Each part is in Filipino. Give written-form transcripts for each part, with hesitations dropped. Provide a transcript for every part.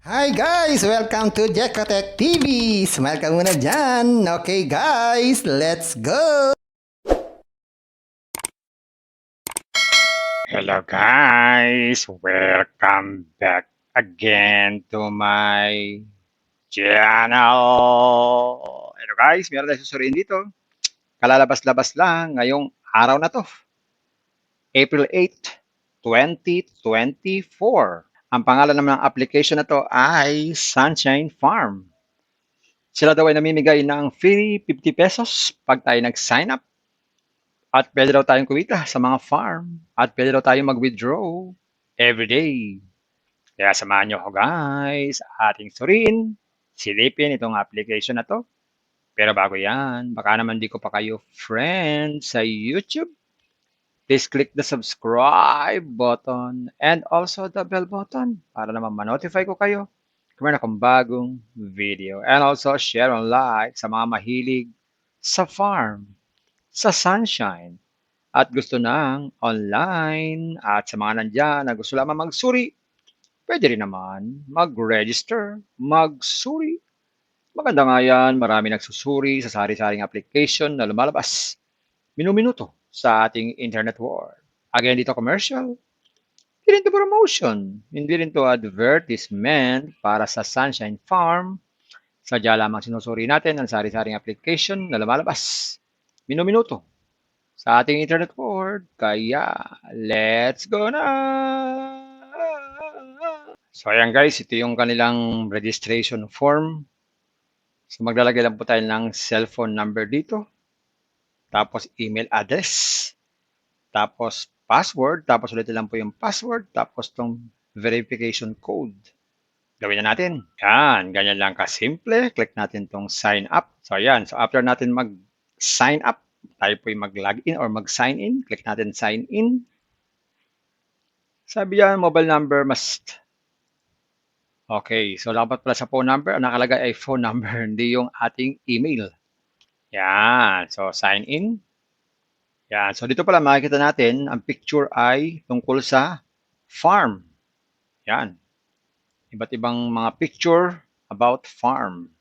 Hi guys! Welcome to Jekotech TV! Smile ka muna dyan! Okay guys, let's go! Hello guys! Welcome back again to my channel! Hello guys! Meron tayo susuriin dito. Kalalabas-labas lang ngayong araw na to. April 8, 2024. Ang pangalan naman ng application na to ay Sunshine Farm. Sila daw ay namimigay ng free 50 pesos pag tayo nag-sign up. At pwede daw tayong kumita sa mga farm. At pwede daw tayong mag-withdraw every day. Kaya samahan nyo ako guys, ating suriin, silipin itong application na to. Pero bago yan, baka naman di ko pa kayo friend sa YouTube. Please click the subscribe button and also the bell button para naman ma-notify ko kayo kung meron akong bagong video. And also share and like sa mga mahilig sa farm, sa sunshine, at gusto ng online at sa mga nandyan na gusto lamang magsuri. Pwede rin naman mag-register, magsuri. Maganda nga yan, marami nagsusuri sa sari-saring application na lumalabas minuminuto sa ating internet world. Again, dito commercial, hindi rin to promotion, hindi rin to advertisement para sa Sunshine Farm. Sadya lamang sinusuri natin ang sari-saring application na lumalabas minuminuto sa ating internet world. Kaya, let's go na! So ayan guys, ito yung kanilang registration form. So maglalagay lang po tayo ng cellphone number dito. Tapos email address. Tapos password. Tapos ulit lang po yung password. Tapos itong verification code. Gawin na natin. Yan, ganyan lang kasimple. Click natin itong sign up. So ayan, so after natin mag-sign up, tayo po yung mag-login or mag-sign in. Click natin sign in. Sabi yan, mobile number must. Okay, so dapat pala sa phone number, ang nakalagay ay phone number, hindi yung ating email. Yan, so sign in. Yan, so dito pala makikita natin, ang picture ay tungkol sa farm. Yan, iba't ibang mga picture about farm.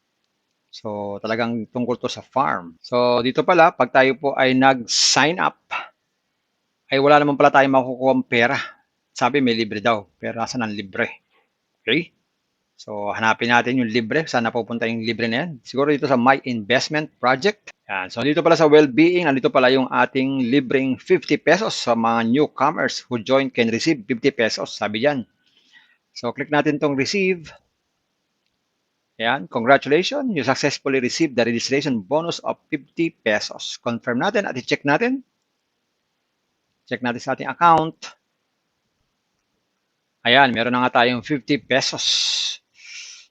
So talagang tungkol to sa farm. So dito pala, pag tayo po ay nag-sign up, ay wala naman pala tayong makukuha pera. Sabi may libre daw, pero nasa ng libre? Okay? So, hanapin natin yung libre. Saan napupunta yung libre na yan? Siguro dito sa My Investment Project. Yan. So, dito pala sa well-being, nandito pala yung ating libreng 50 pesos sa mga newcomers who join can receive 50 pesos. Sabi yan. So, click natin tong receive. Yan. Congratulations. You successfully received the registration bonus of 50 pesos. Confirm natin at i-check natin. Check natin sa ating account. Ayan, meron na nga tayong 50 pesos.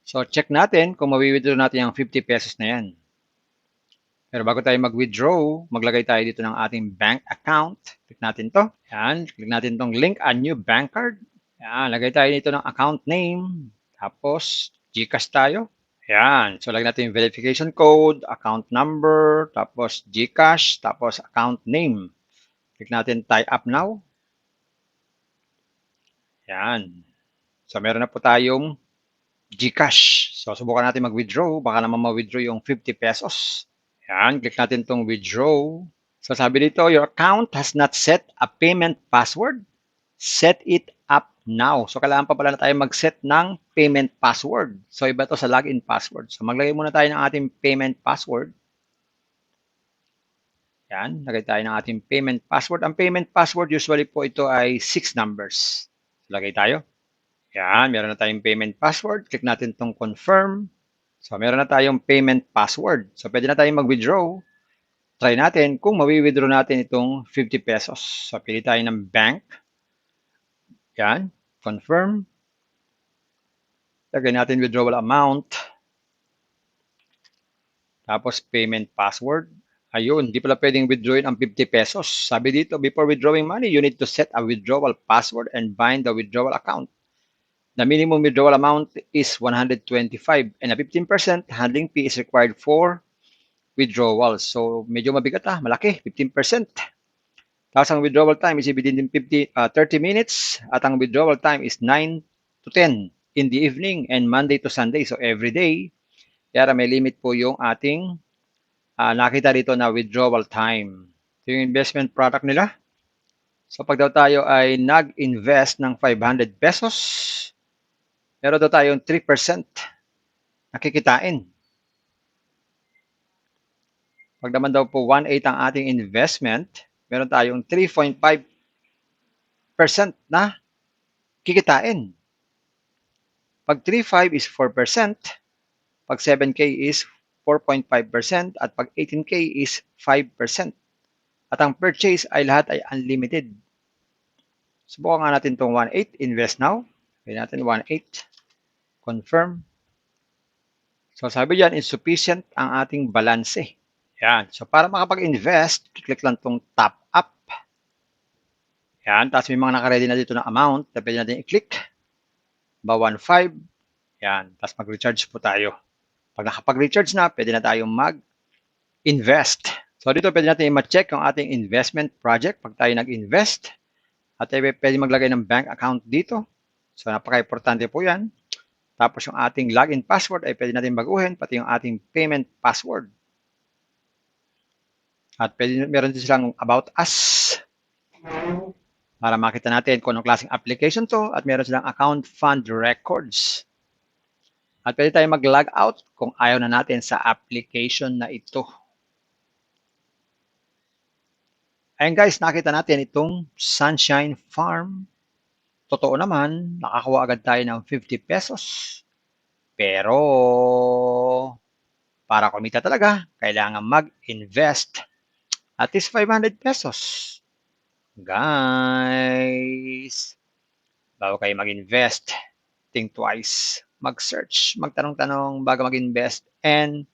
So, check natin kung mawi-withdraw natin yung 50 pesos na yan. Pero bago tayo mag-withdraw, maglagay tayo dito ng ating bank account. Click natin to. Yan, click natin tong link a new bank card. Yan, lagay tayo dito ng account name. Tapos, GCash tayo. Yan, so lagyan natin yung verification code, account number, tapos GCash, tapos account name. Click natin tie up now. Yan. So, meron na po tayong GCash. So, subukan natin mag-withdraw. Baka naman ma-withdraw yung 50 pesos. Yan, click natin itong withdraw. So, sabi dito, your account has not set a payment password. Set it up now. So, kailangan pa pala na tayo mag-set ng payment password. So, iba to sa login password. So, maglagay muna tayo ng ating payment password. Yan, lagay tayo ng ating payment password. Ang payment password, usually po ito ay 6 numbers. So, lagay tayo. Yan, meron na tayong payment password. Click natin itong confirm. So, meron na tayong payment password. So, pwede na tayong mag-withdraw. Try natin kung mawi-withdraw natin itong 50 pesos. So, pili tayo ng bank. Yan, confirm. Lagay natin withdrawal amount. Tapos, payment password. Ayun, hindi pala pwedeng withdrawin ang 50 pesos. Sabi dito, before withdrawing money, you need to set a withdrawal password and bind the withdrawal account. The minimum withdrawal amount is 125 and a 15% handling fee is required for withdrawals. So, medyo mabigat malaki, 15%. Tapos ang withdrawal time is within 30 minutes at ang withdrawal time is 9 to 10 in the evening and Monday to Sunday. So every day. Kaya may limit po yung ating nakita dito na withdrawal time. Ito yung investment product nila. So pag daw tayo ay nag-invest ng 500 pesos, meron daw tayong 3% nakikitain. Pag naman daw po 1/8 ang ating investment, meron tayong 3.5% na kikitain. Pag 3.5 is 4%, pag 7K is 4.5%, at pag 18K is 5%. At ang purchase ay lahat ay unlimited. Subukan nga natin itong 1/8, invest now. Pwede natin 1/8, confirm. So sabi diyan, insufficient ang ating balance. Yan. So para makapag-invest, click lang itong top up. Yan. Tapos may mga naka-ready na dito na amount na pwede natin i-click. Ba 1.5. Yan. Tapos mag-recharge po tayo. Pag nakapag-recharge na, pwede na tayong mag-invest. So dito pwede natin i-check yung ating investment project pag tayo nag-invest. At pwede maglagay ng bank account dito. So napaka-importante po yan. Tapos yung ating login password ay pwede natin baguhin, pati yung ating payment password. At pwede, meron din silang about us para makita natin kung anong klaseng application to, at meron silang account fund records. At pwede tayo mag-log out kung ayaw na natin sa application na ito. Ayun guys, nakita natin itong Sunshine Farm. Totoo naman, nakakuha agad tayo ng 50 pesos. Pero, para kumita talaga, kailangan mag-invest at least 500 pesos. Guys, bago kayo mag-invest, think twice. Mag-search, magtanong-tanong bago mag-invest, and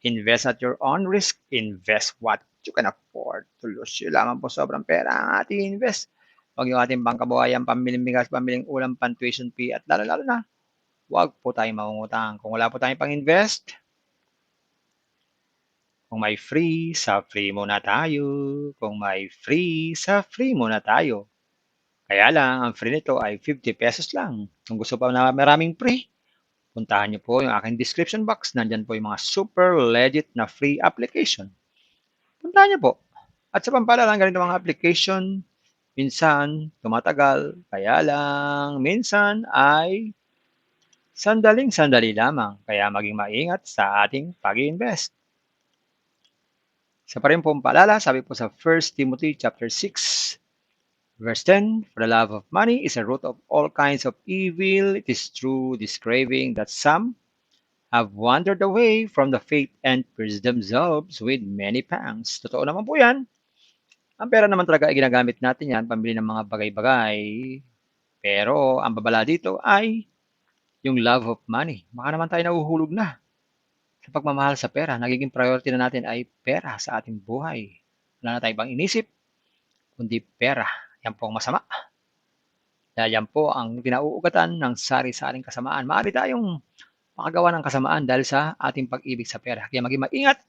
invest at your own risk. Invest what you can afford to lose. Yung lamang po sobrang pera ang ating invest. Huwag yung ating pangkabuhayan, pambiling bigas, pambiling ulam, pan-tuition fee, at lalo-lalo na, huwag po tayong mangungutang. Kung wala po tayong pang-invest, kung may free, sa free muna tayo. Kung may free, sa free muna tayo. Kaya lang, ang free nito ay 50 pesos lang. Kung gusto pa na maraming free, puntahan niyo po yung aking description box. Nandyan po yung mga super legit na free application. Puntahan niyo po. At sa pampalala ng ganito mga application, minsan tumatagal. Kaya lang, minsan ay sandaling-sandali lamang. Kaya maging maingat sa ating pag-invest. Sa pa rin pong paalala, sabi po sa 1 Timothy chapter 6, verse 10, for the love of money is a root of all kinds of evil. It is through this craving that some have wandered away from the faith and pierced themselves with many pangs. Totoo naman po yan. Ang pera naman talaga ay ginagamit natin yan, pambili ng mga bagay-bagay. Pero ang babala dito ay yung love of money. Baka naman tayo nahuhulog na sa pagmamahal sa pera. Nagiging priority na natin ay pera sa ating buhay. Wala na tayong ibang inisip, kundi pera. Yan po ang masama. Dahil yan po ang pinauugatan ng sari-saring kasamaan. Maaari tayong makagawa ng kasamaan dahil sa ating pag-ibig sa pera. Kaya maging maingat.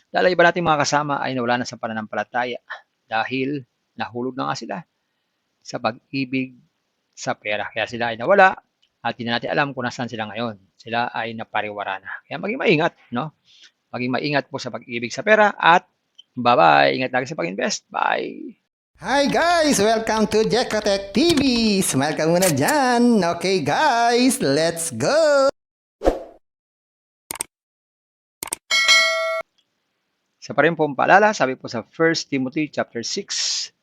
Dahil iba nating mga kasama ay nawala na sa pananampalataya dahil nahulog na nga sila sa pag-ibig sa pera. Kaya sila ay nawala at hindi natin alam kung nasaan sila ngayon. Sila ay napariwara na. Kaya maging maingat, no? Maging maingat po sa pag-ibig sa pera at bye-bye. Ingat lagi sa pag-invest. Bye! Hi guys! Welcome to Jekotech TV! Smile ka muna dyan! Okay guys, let's go! Sa pa rin pong paalala, sabi po sa 1 Timothy chapter 6,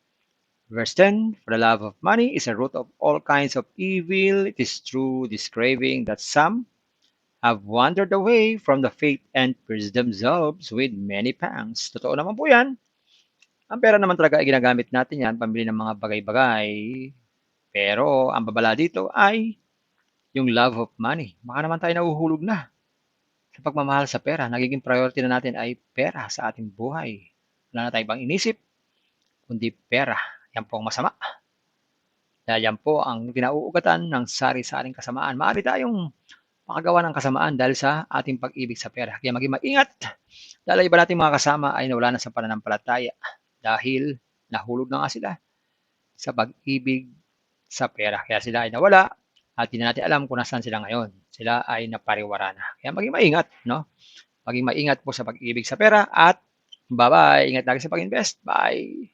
verse 10, for the love of money is a root of all kinds of evil. It is through this craving that some have wandered away from the faith and pierced themselves with many pangs. Totoo naman po yan. Ang pera naman talaga ay ginagamit natin yan, pambili ng mga bagay-bagay. Pero ang babala dito ay yung love of money. Baka naman tayo nahuhulog na sa pagmamahal sa pera. Nagiging priority na natin ay pera sa ating buhay. Wala na tayong ibang inisip, kundi pera. Yan po ang masama. Dahil yan po ang pinauugatan ng sari-saring kasamaan. Maaari tayong makagawa ng kasamaan dahil sa ating pag-ibig sa pera. Kaya maging maingat. Dahil iba nating mga kasama ay nawala na sa pananampalataya dahil nahulog na nga sila sa pag-ibig sa pera. Kaya sila ay nawala at hindi na natin alam kung nasaan sila ngayon. Sila ay napariwara na. Kaya maging maingat, no? Maging maingat po sa pag-ibig sa pera at bye-bye. Ingat lagi sa pag-invest. Bye!